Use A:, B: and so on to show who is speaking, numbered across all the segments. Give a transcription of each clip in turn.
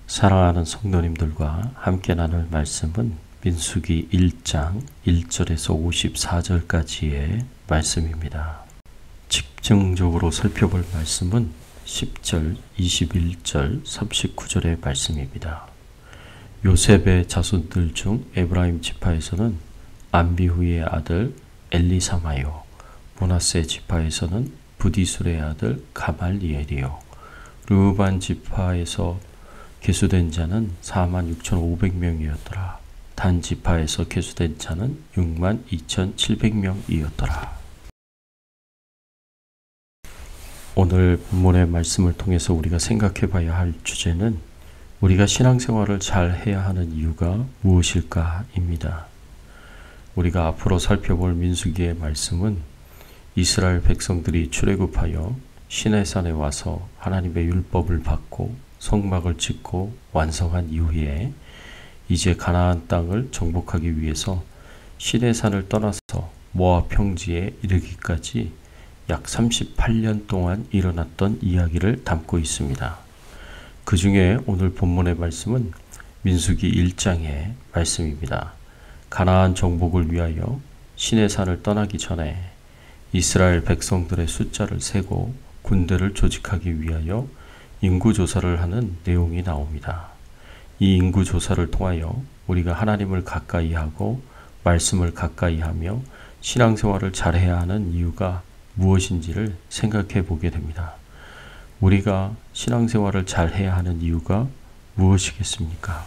A: 사랑하는 성도님들과 함께 나눌 말씀은 민수기 1장 1절에서 54절까지의 말씀입니다. 집중적으로 살펴볼 말씀은 10절, 21절, 39절의 말씀입니다. 요셉의 자손들 중 에브라임 지파에서는 암비후의 아들 엘리사마요, 므낫세 지파에서는 부디술의 아들 가말리엘이요, 르우반 지파에서 계수된 자는 46,500명이었더라. 단 지파에서 계수된 자는 62,700명이었더라. 오늘 본문의 말씀을 통해서 우리가 생각해 봐야 할 주제는 우리가 신앙생활을 잘 해야 하는 이유가 무엇일까입니다. 우리가 앞으로 살펴볼 민수기의 말씀은 이스라엘 백성들이 출애굽하여 시내산에 와서 하나님의 율법을 받고 성막을 짓고 완성한 이후에 이제 가나안 땅을 정복하기 위해서 시내산을 떠나서 모압 평지에 이르기까지 약 38년 동안 일어났던 이야기를 담고 있습니다. 그 중에 오늘 본문의 말씀은 민수기 1장의 말씀입니다. 가나안 정복을 위하여 시내산을 떠나기 전에 이스라엘 백성들의 숫자를 세고 군대를 조직하기 위하여 인구조사를 하는 내용이 나옵니다. 이 인구조사를 통하여 우리가 하나님을 가까이 하고 말씀을 가까이 하며 신앙생활을 잘해야 하는 이유가 무엇인지를 생각해 보게 됩니다. 우리가 신앙생활을 잘해야 하는 이유가 무엇이겠습니까?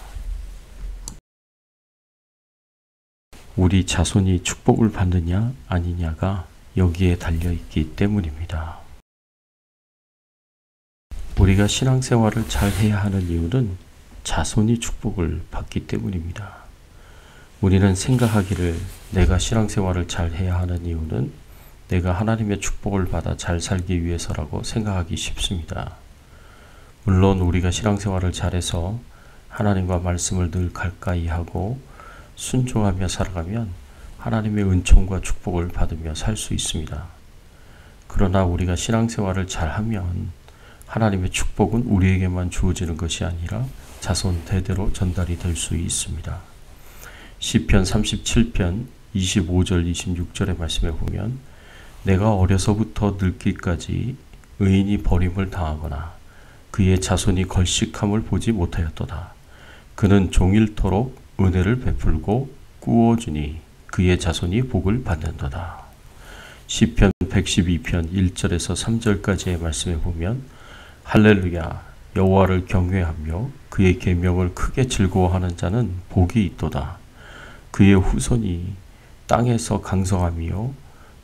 A: 우리 자손이 축복을 받느냐 아니냐가 여기에 달려있기 때문입니다. 우리가 신앙생활을 잘 해야 하는 이유는 자손이 축복을 받기 때문입니다. 우리는 생각하기를 내가 신앙생활을 잘 해야 하는 이유는 내가 하나님의 축복을 받아 잘 살기 위해서라고 생각하기 쉽습니다. 물론 우리가 신앙생활을 잘해서 하나님과 말씀을 늘 가까이 하고 순종하며 살아가면 하나님의 은총과 축복을 받으며 살 수 있습니다. 그러나 우리가 신앙생활을 잘하면 하나님의 축복은 우리에게만 주어지는 것이 아니라 자손 대대로 전달이 될 수 있습니다. 시편 37편 25절 26절의 말씀에 보면 내가 어려서부터 늙기까지 의인이 버림을 당하거나 그의 자손이 걸식함을 보지 못하였도다. 그는 종일토록 은혜를 베풀고 꾸어주니 그의 자손이 복을 받는도다. 시편 112편 1절에서 3절까지의 말씀에 보면 할렐루야 여호와를 경외하며 그의 계명을 크게 즐거워하는 자는 복이 있도다. 그의 후손이 땅에서 강성하며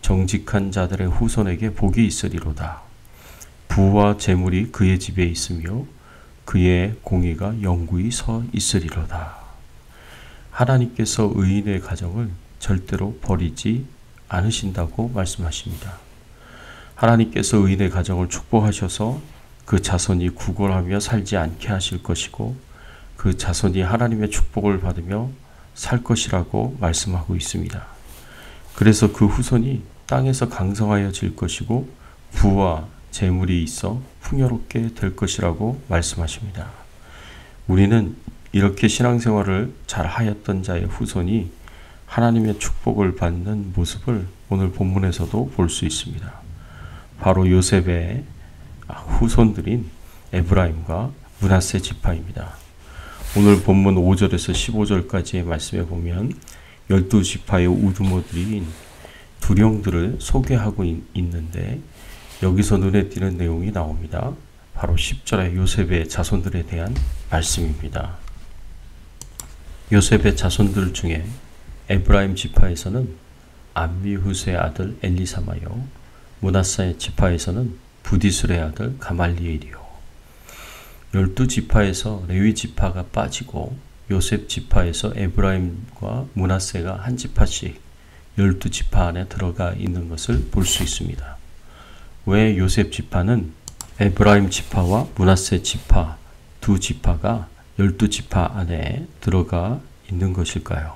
A: 정직한 자들의 후손에게 복이 있으리로다. 부와 재물이 그의 집에 있으며 그의 공의가 영구히 서 있으리로다. 하나님께서 의인의 가정을 절대로 버리지 않으신다고 말씀하십니다. 하나님께서 의인의 가정을 축복하셔서 그 자손이 구걸하며 살지 않게 하실 것이고 그 자손이 하나님의 축복을 받으며 살 것이라고 말씀하고 있습니다. 그래서 그 후손이 땅에서 강성하여질 것이고 부와 재물이 있어 풍요롭게 될 것이라고 말씀하십니다. 우리는 이렇게 신앙생활을 잘 하였던 자의 후손이 하나님의 축복을 받는 모습을 오늘 본문에서도 볼 수 있습니다. 바로 요셉의 후손들인 에브라임과 므낫세 지파입니다. 오늘 본문 5절에서 15절까지의 말씀에 보면 12지파의 우두머리인 두령들을 소개하고 있는데 여기서 눈에 띄는 내용이 나옵니다. 바로 10절의 요셉의 자손들에 대한 말씀입니다. 요셉의 자손들 중에 에브라임 지파에서는 암미후스의 아들 엘리사마요, 므낫세 지파에서는 부디술의 아들 가말리엘이요. 12지파에서 레위 지파가 빠지고 요셉 지파에서 에브라임과 므낫세가 한 지파씩 12지파 안에 들어가 있는 것을 볼 수 있습니다. 왜 요셉 지파는 에브라임 지파와 므낫세 지파 두 지파가 12지파 안에 들어가 있는 것일까요?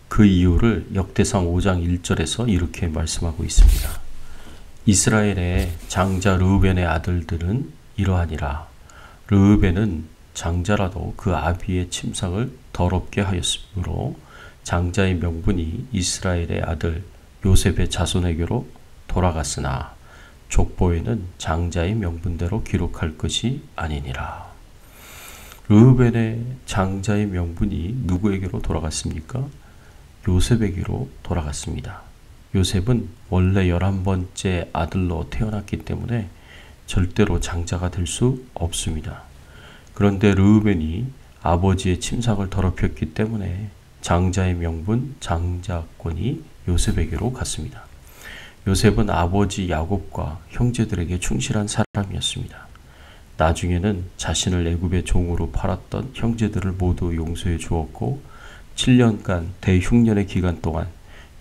A: 그 이유를 역대상 5장 1절에서 이렇게 말씀하고 있습니다. 이스라엘의 장자 르우벤의 아들들은 이러하니라. 르우벤은 장자라도 그 아비의 침상을 더럽게 하였으므로 장자의 명분이 이스라엘의 아들 요셉의 자손에게로 돌아갔으나 족보에는 장자의 명분대로 기록할 것이 아니니라. 르우벤의 장자의 명분이 누구에게로 돌아갔습니까? 요셉에게로 돌아갔습니다. 요셉은 원래 11번째 아들로 태어났기 때문에 절대로 장자가 될 수 없습니다. 그런데 르우벤이 아버지의 침상을 더럽혔기 때문에 장자의 명분, 장자권이 요셉에게로 갔습니다. 요셉은 아버지 야곱과 형제들에게 충실한 사람이었습니다. 나중에는 자신을 애굽의 종으로 팔았던 형제들을 모두 용서해 주었고 7년간 대흉년의 기간 동안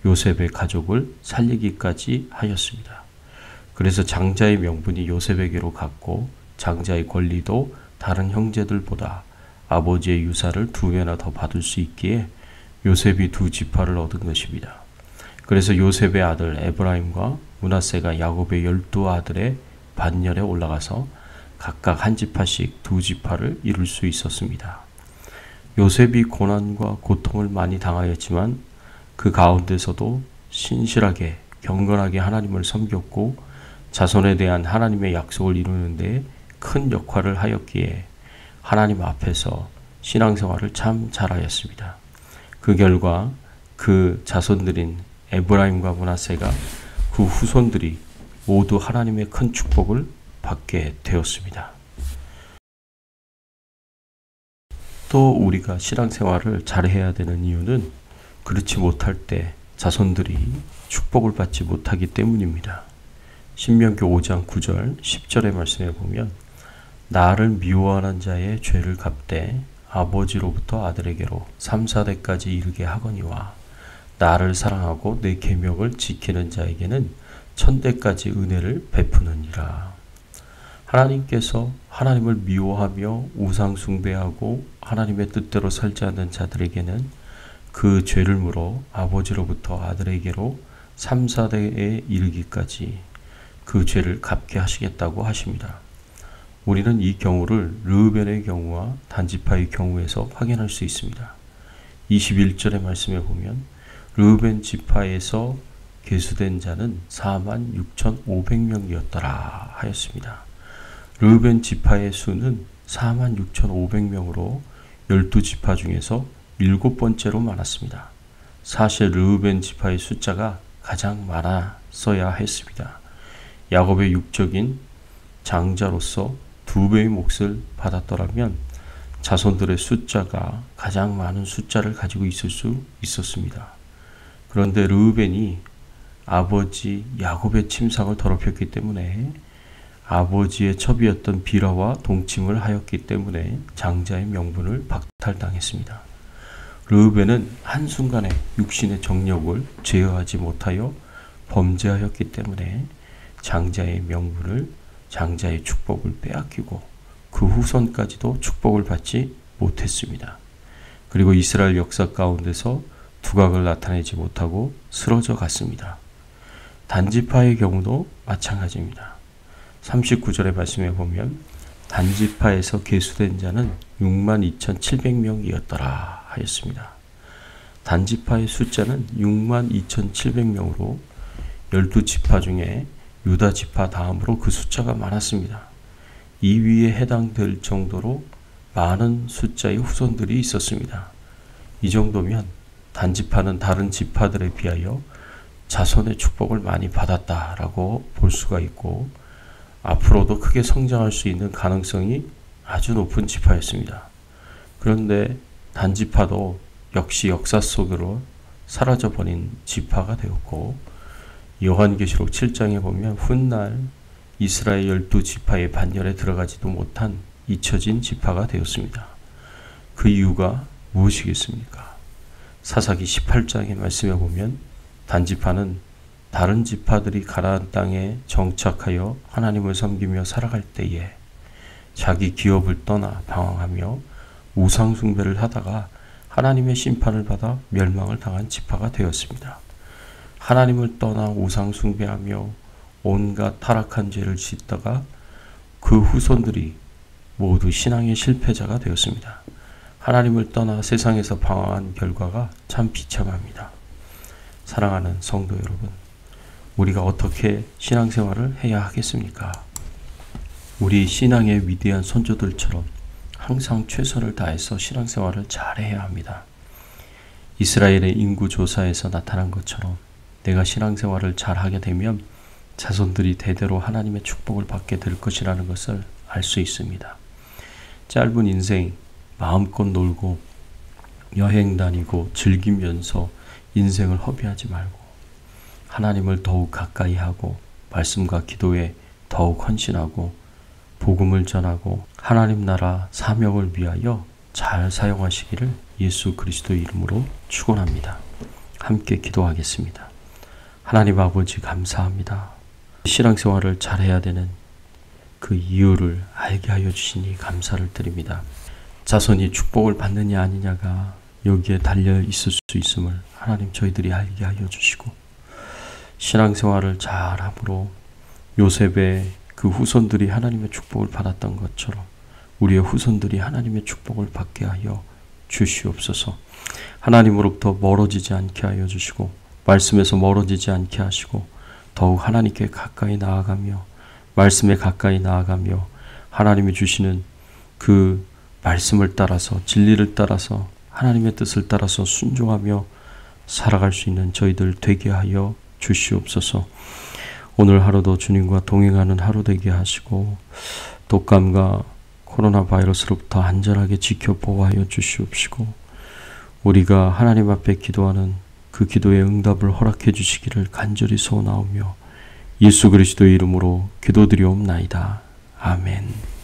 A: 요셉의 가족을 살리기까지 하였습니다. 그래서 장자의 명분이 요셉에게로 갔고 장자의 권리도 다른 형제들보다 아버지의 유사를 2배나 더 받을 수 있기에 요셉이 2지파를 얻은 것입니다. 그래서 요셉의 아들 에브라임과 므낫세가 야곱의 12아들의 반열에 올라가서 각각 한 지파씩 2지파를 이룰 수 있었습니다. 요셉이 고난과 고통을 많이 당하였지만 그 가운데서도 신실하게 경건하게 하나님을 섬겼고 자손에 대한 하나님의 약속을 이루는 데 큰 역할을 하였기에 하나님 앞에서 신앙생활을 참 잘하였습니다. 그 결과 그 자손들인 에브라임과 므낫세가 그 후손들이 모두 하나님의 큰 축복을 받게 되었습니다. 또 우리가 신앙생활을 잘해야 되는 이유는 그렇지 못할 때 자손들이 축복을 받지 못하기 때문입니다. 신명기 5장 9절 10절의 말씀에 보면 나를 미워하는 자의 죄를 갚되 아버지로부터 아들에게로 3, 4대까지 이르게 하거니와 나를 사랑하고 내 계명을 지키는 자에게는 1000대까지 은혜를 베푸느니라. 하나님께서 하나님을 미워하며 우상 숭배하고 하나님의 뜻대로 살지 않는 자들에게는 그 죄를 물어 아버지로부터 아들에게로 3, 4대에 이르기까지 그 죄를 갚게 하시겠다고 하십니다. 우리는 이 경우를 르우벤의 경우와 단지파의 경우에서 확인할 수 있습니다. 21절의 말씀에 보면 르우벤 지파에서 계수된 자는 46,500명이었더라 하였습니다. 르우벤 지파의 수는 46,500명으로 12지파 중에서 7번째로 많았습니다. 사실 르우벤 지파의 숫자가 가장 많았어야 했습니다. 야곱의 육적인 장자로서 2배의 몫을 받았더라면 자손들의 숫자가 가장 많은 숫자를 가지고 있을 수 있었습니다. 그런데 르우벤이 아버지 야곱의 침상을 더럽혔기 때문에 아버지의 첩이었던 비라와 동침을 하였기 때문에 장자의 명분을 박탈당했습니다. 르우벤은 한순간에 육신의 정력을 제어하지 못하여 범죄하였기 때문에 장자의 명분을 장자의 축복을 빼앗기고 그 후손까지도 축복을 받지 못했습니다. 그리고 이스라엘 역사 가운데서 두각을 나타내지 못하고 쓰러져 갔습니다. 단지파의 경우도 마찬가지입니다. 39절의 말씀에 보면 단지파에서 계수된 자는 62,700명이었더라 하였습니다. 단지파의 숫자는 62,700명으로 12지파 중에 유다 지파 다음으로 그 숫자가 많았습니다. 2위에 해당될 정도로 많은 숫자의 후손들이 있었습니다. 이 정도면 단지파는 다른 지파들에 비하여 자손의 축복을 많이 받았다라고 볼 수가 있고 앞으로도 크게 성장할 수 있는 가능성이 아주 높은 지파였습니다. 그런데 단지파도 역시 역사 속으로 사라져버린 지파가 되었고 요한계시록 7장에 보면 훗날 이스라엘 12지파의 반열에 들어가지도 못한 잊혀진 지파가 되었습니다. 그 이유가 무엇이겠습니까? 사사기 18장의 말씀에 보면 단지파는 다른 지파들이 가나안 땅에 정착하여 하나님을 섬기며 살아갈 때에 자기 기업을 떠나 방황하며 우상 숭배를 하다가 하나님의 심판을 받아 멸망을 당한 지파가 되었습니다. 하나님을 떠나 우상 숭배하며 온갖 타락한 죄를 짓다가 그 후손들이 모두 신앙의 실패자가 되었습니다. 하나님을 떠나 세상에서 방황한 결과가 참 비참합니다. 사랑하는 성도 여러분, 우리가 어떻게 신앙생활을 해야 하겠습니까? 우리 신앙의 위대한 선조들처럼 항상 최선을 다해서 신앙생활을 잘해야 합니다. 이스라엘의 인구조사에서 나타난 것처럼 내가 신앙생활을 잘하게 되면 자손들이 대대로 하나님의 축복을 받게 될 것이라는 것을 알 수 있습니다. 짧은 인생 마음껏 놀고 여행 다니고 즐기면서 인생을 허비하지 말고 하나님을 더욱 가까이 하고 말씀과 기도에 더욱 헌신하고 복음을 전하고 하나님 나라 사명을 위하여 잘 사용하시기를 예수 그리스도의 이름으로 축원합니다. 함께 기도하겠습니다. 하나님 아버지 감사합니다. 신앙생활을 잘해야 되는 그 이유를 알게 하여 주시니 감사를 드립니다. 자손이 축복을 받느냐 아니냐가 여기에 달려 있을 수 있음을 하나님 저희들이 알게 하여 주시고 신앙생활을 잘함으로 요셉의 그 후손들이 하나님의 축복을 받았던 것처럼 우리의 후손들이 하나님의 축복을 받게 하여 주시옵소서. 하나님으로부터 멀어지지 않게 하여 주시고 말씀에서 멀어지지 않게 하시고 더욱 하나님께 가까이 나아가며 말씀에 가까이 나아가며 하나님이 주시는 그 말씀을 따라서 진리를 따라서 하나님의 뜻을 따라서 순종하며 살아갈 수 있는 저희들 되게 하여 주시옵소서. 오늘 하루도 주님과 동행하는 하루 되게 하시고 독감과 코로나 바이러스로부터 안전하게 지켜 보호하여 주시옵시고 우리가 하나님 앞에 기도하는 그 기도의 응답을 허락해 주시기를 간절히 소원하오며 예수 그리스도의 이름으로 기도드리옵나이다. 아멘.